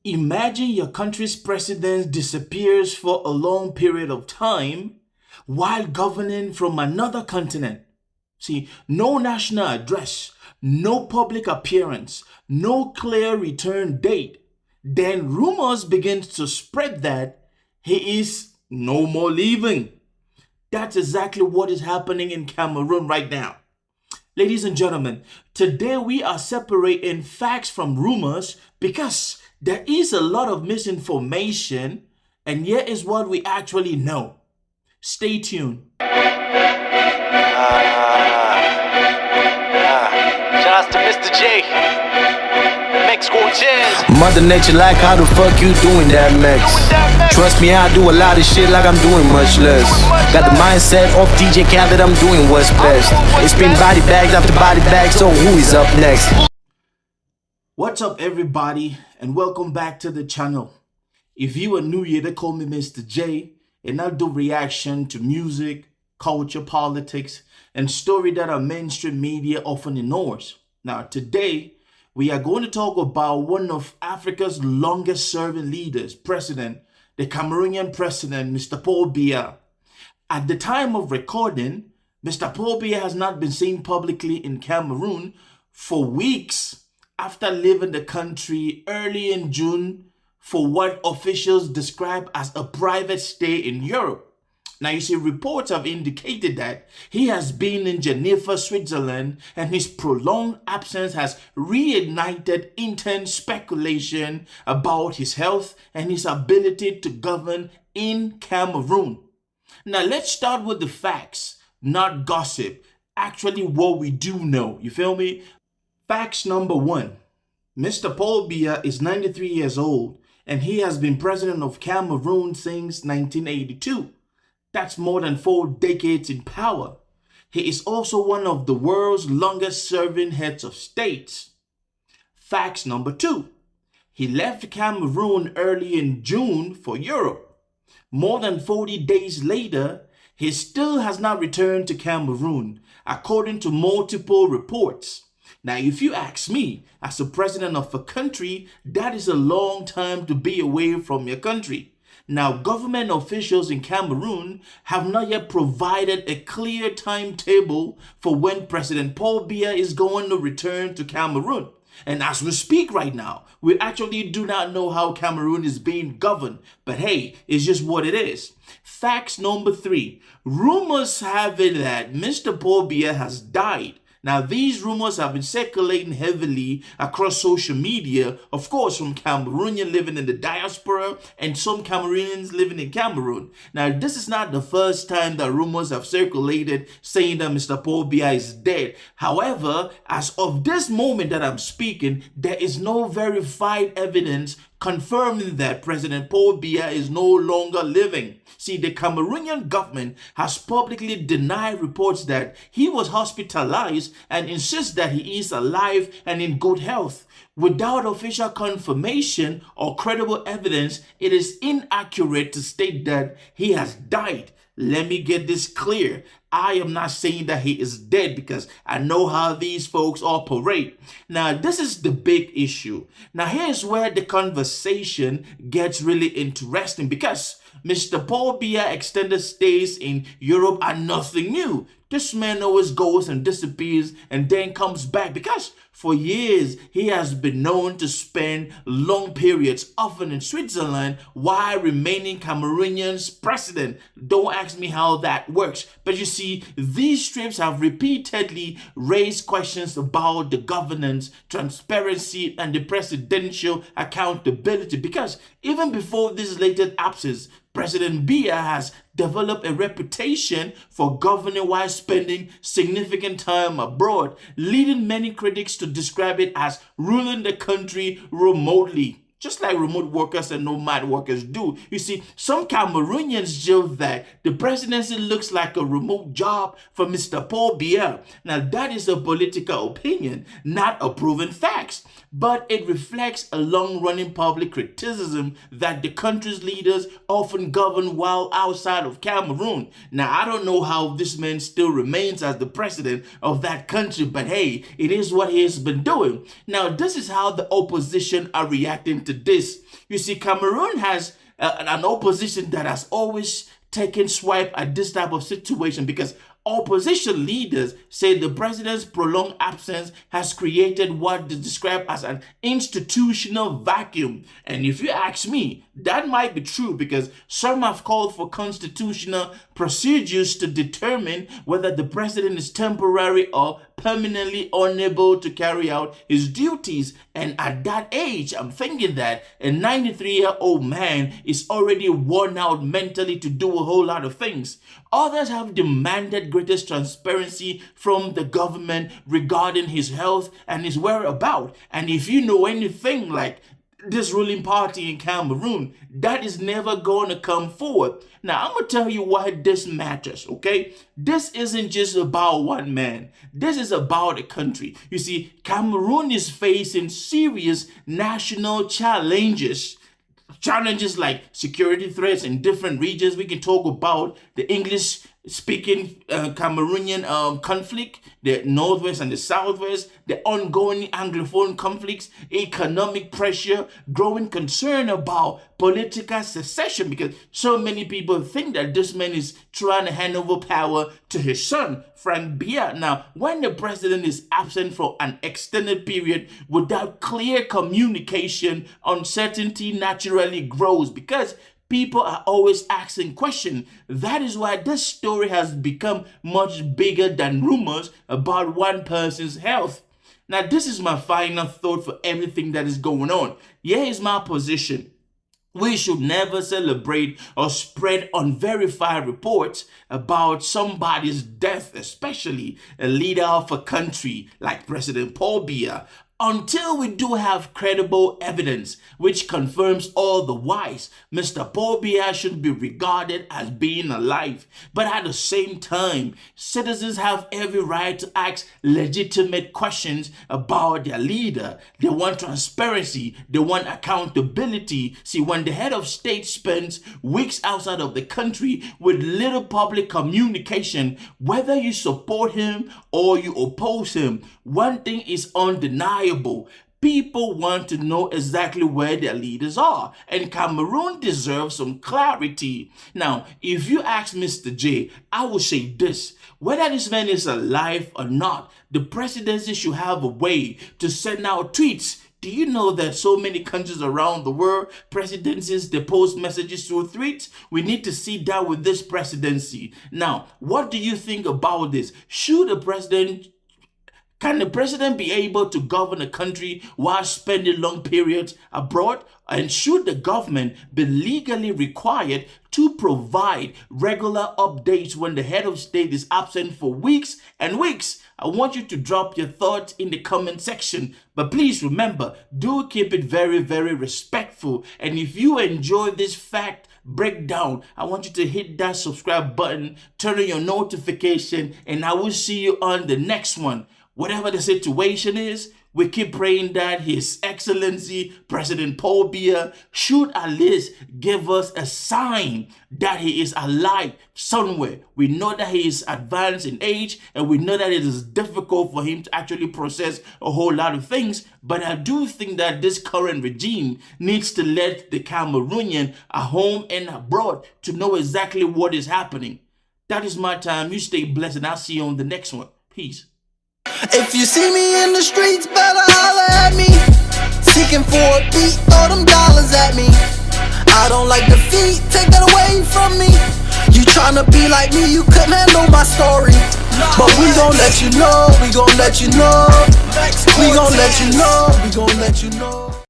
Imagine your country's president disappears for a long period of time while governing from another continent. See, no national address, no public appearance, no clear return date. Then rumors begin to spread that he is no more leaving. That's exactly what is happening in Cameroon right now. Ladies and gentlemen, today we are separating facts from rumors because there is a lot of misinformation, and here is what we actually know. Stay tuned. Shout out to Mr. J. Mix Cortez. Mother Nature like, how the fuck you doing that, Max? Trust me, I do a lot of shit like I'm doing much less. Got the mindset of DJ Khaled, I'm doing what's best. It's been body bags after body bags, so who is up next? What's up, everybody, and welcome back to the channel. If you are new here, they call me Mr. J, and I do reaction to music, culture, politics, and story that our mainstream media often ignores. Now, today, we are going to talk about one of Africa's longest serving leaders, president, the Cameroonian president, Mr. Paul Biya. At the time of recording, Mr. Paul Biya has not been seen publicly in Cameroon for weeks after leaving the country early in June for what officials describe as a private stay in Europe. Now, you see, reports have indicated that he has been in Geneva, Switzerland, and his prolonged absence has reignited intense speculation about his health and his ability to govern in Cameroon. Now, let's start with the facts, not gossip. Actually, what we do know. You feel me? Facts number one. Mr. Paul Biya is 93 years old, and he has been president of Cameroon since 1982. That's more than 4 decades in power. He is also one of the world's longest serving heads of states. Facts number two. He left Cameroon early in June for Europe. More than 40 days later, he still has not returned to Cameroon, according to multiple reports. Now, if you ask me, as a president of a country, that is a long time to be away from your country. Now, government officials in Cameroon have not yet provided a clear timetable for when President Paul Biya is going to return to Cameroon. And as we speak right now, we actually do not know how Cameroon is being governed. But hey, it's just what it is. Facts number three. Rumors have it that Mr. Paul Biya has died. Now, these rumors have been circulating heavily across social media, of course, from Cameroonians living in the diaspora and some Cameroonians living in Cameroon. Now, this is not the first time that rumors have circulated saying that Mr. Paul Biya is dead. However, as of this moment that I'm speaking, there is no verified evidence confirming that President Paul Biya is no longer living. See, the Cameroonian government has publicly denied reports that he was hospitalized and insists that he is alive and in good health. Without official confirmation or credible evidence, it is inaccurate to state that he has died. Let me get this clear. I am not saying that he is dead because I know how these folks operate. Now, this is the big issue. Now, here's where the conversation gets really interesting because Mr. Paul Biya extended stays in Europe are nothing new. This man always goes and disappears and then comes back because for years he has been known to spend long periods, often in Switzerland, while remaining Cameroonian's president. Don't ask me how that works. But you see, these trips have repeatedly raised questions about the governance, transparency, and the presidential accountability because even before this latest absence, President Biya has developed a reputation for governing while spending significant time abroad, leading many critics to describe it as ruling the country remotely. Just like remote workers and nomad workers do. You see, some Cameroonians joke that the presidency looks like a remote job for Mr. Paul Biya. Now, that is a political opinion, not a proven facts. But it reflects a long-running public criticism that the country's leaders often govern while outside of Cameroon. Now, I don't know how this man still remains as the president of that country, but hey, it is what he has been doing. Now, this is how the opposition are reacting to to this. You see, Cameroon has an opposition that has always taken swipe at this type of situation, because opposition leaders say the president's prolonged absence has created what they describe as an institutional vacuum. And if you ask me, that might be true, because some have called for constitutional procedures to determine whether the president is temporary or permanently unable to carry out his duties. And at that age, I'm thinking that a 93-year-old man is already worn out mentally to do a whole lot of things. Others have demanded greatest transparency from the government regarding his health and his whereabouts. And if you know anything like this ruling party in Cameroon, that is never going to come forward. Now, I'm going to tell you why this matters, okay? This isn't just about one man. This is about a country. You see, Cameroon is facing serious national challenges. Challenges like security threats in different regions. We can talk about the English-speaking Cameroonian conflict, the Northwest and the Southwest, the ongoing Anglophone conflicts, economic pressure, growing concern about political secession, because so many people think that this man is trying to hand over power to his son, Biya. Now, when the president is absent for an extended period without clear communication, uncertainty naturally grows, because people are always asking questions. That is why this story has become much bigger than rumors about one person's health. Now, this is my final thought for everything that is going on. Here is my position. We should never celebrate or spread unverified reports about somebody's death, especially a leader of a country like President Biya, until we do have credible evidence which confirms otherwise. Mr. Biya should be regarded as being alive. But at the same time, citizens have every right to ask legitimate questions about their leader. They want transparency. They want accountability. See, when the head of state spends weeks outside of the country with little public communication, whether you support him or you oppose him, one thing is undeniable. People want to know exactly where their leaders are, and Cameroon deserves some clarity. Now, if you ask Mr. J, I will say this: whether this man is alive or not, the presidency should have a way to send out tweets. Do you know that so many countries around the world, presidencies, they post messages through tweets? We need to see that with this presidency. Now, what do you think about this? Can the president be able to govern a country while spending long periods abroad? And should the government be legally required to provide regular updates when the head of state is absent for weeks and weeks? I want you to drop your thoughts in the comment section. But please remember, do keep it very, very respectful. And if you enjoy this fact breakdown, I want you to hit that subscribe button, turn on your notification, and I will see you on the next one. Whatever the situation is, we keep praying that His Excellency President Biya should at least give us a sign that he is alive somewhere. We know that he is advanced in age, and we know that it is difficult for him to actually process a whole lot of things. But I do think that this current regime needs to let the Cameroonian at home and abroad to know exactly what is happening. That is my time. You stay blessed, and I'll see you on the next one. Peace. If you see me in the streets, better holler at me. Seeking for a beat, throw them dollars at me. I don't like defeat, take that away from me. You tryna be like me, you couldn't handle my story. But we gon' let you know, we gon' let you know. We gon' let you know, we gon' let you know.